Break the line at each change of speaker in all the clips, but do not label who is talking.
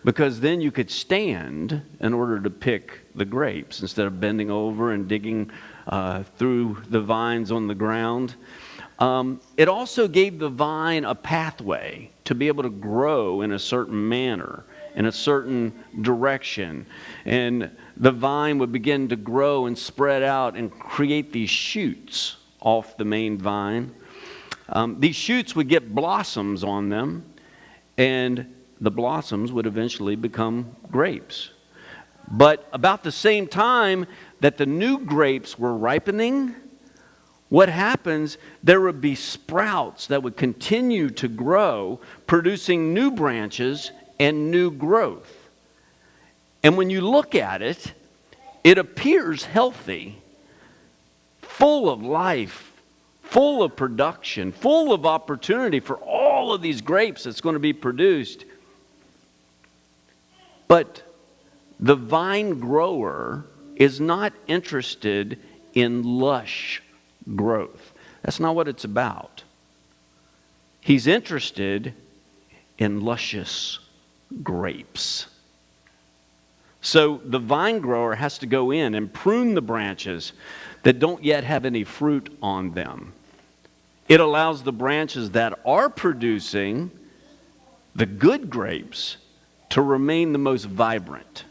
because then you could stand in order to pick the grapes instead of bending over and digging through the vines on the ground. It also gave the vine a pathway to be able to grow in a certain manner, in a certain direction. And the vine would begin to grow and spread out and create these shoots off the main vine. These shoots would get blossoms on them, and the blossoms would eventually become grapes. But about the same time that the new grapes were ripening, what happens, there would be sprouts that would continue to grow, producing new branches and new growth. And when you look at it, it appears healthy, full of life, full of production, full of opportunity for all of these grapes that's going to be produced. But the vine grower is not interested in lush growth. That's not what it's about. He's interested in luscious grapes. So the vine grower has to go in and prune the branches that don't yet have any fruit on them. It allows the branches that are producing the good grapes to remain the most vibrant,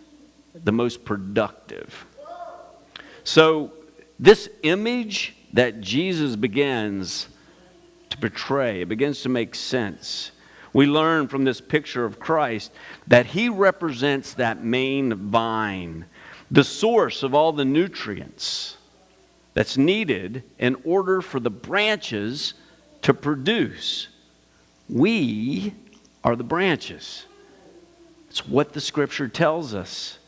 the most productive. So this image that Jesus begins to portray, it begins to make sense. We learn from this picture of Christ that he represents that main vine, the source of all the nutrients that's needed in order for the branches to produce. We are the branches. It's what the scripture tells us.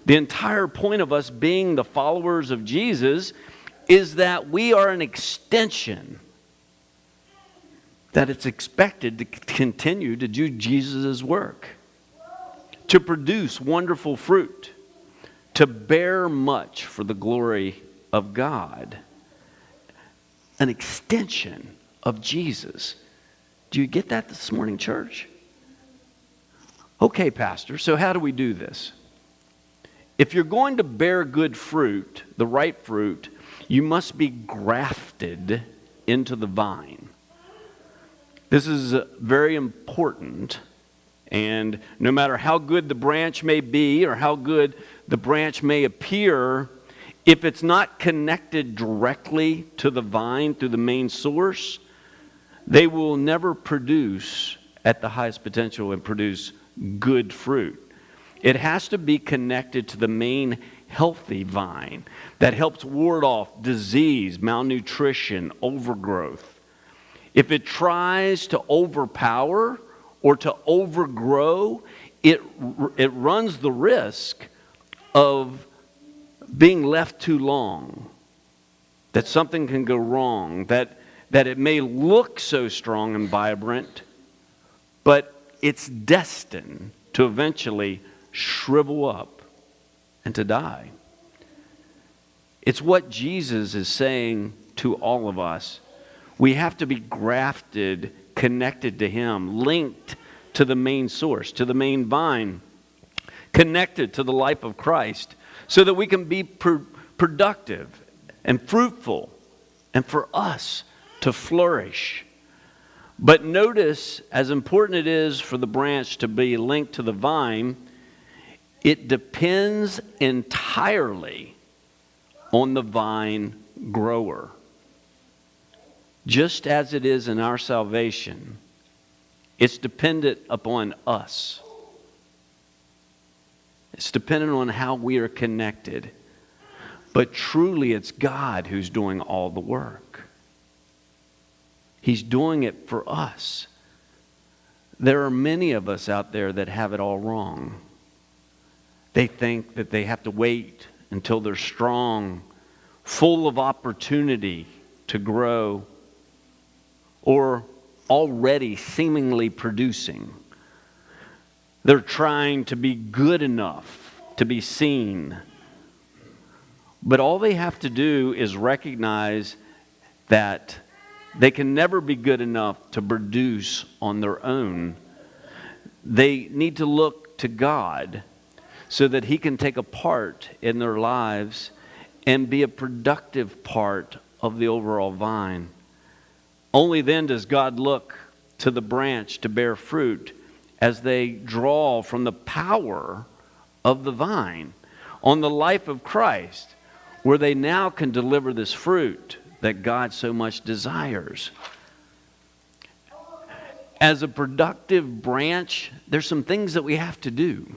The entire point of us being the followers of Jesus is that we are an extension, that it's expected to continue to do Jesus' work, to produce wonderful fruit, to bear much for the glory of God. An extension of Jesus. Do you get that this morning, church? Okay, Pastor, so how do we do this? If you're going to bear good fruit, the right fruit, you must be grafted into the vine. This is very important, and no matter how good the branch may be or how good the branch may appear, if it's not connected directly to the vine through the main source, they will never produce at the highest potential and produce good fruit. It has to be connected to the main healthy vine that helps ward off disease, malnutrition, overgrowth. If it tries to overpower or to overgrow, it runs the risk of being left too long, that something can go wrong, that it may look so strong and vibrant, but it's destined to eventually shrivel up and to die. It's what Jesus is saying to all of us. We have to be grafted, connected to him, linked to the main source, to the main vine, connected to the life of Christ, so that we can be productive and fruitful, and for us to flourish. But notice, as important it is for the branch to be linked to the vine, it depends entirely on the vine grower. Just as it is in our salvation, it's dependent upon us. It's dependent on how we are connected. But truly, it's God who's doing all the work. He's doing it for us. There are many of us out there that have it all wrong. They think that they have to wait until they're strong, full of opportunity to grow, or already seemingly producing. They're trying to be good enough to be seen. But all they have to do is recognize that they can never be good enough to produce on their own. They need to look to God so that he can take a part in their lives and be a productive part of the overall vine. Only then does God look to the branch to bear fruit as they draw from the power of the vine on the life of Christ, where they now can deliver this fruit that God so much desires. As a productive branch, there's some things that we have to do.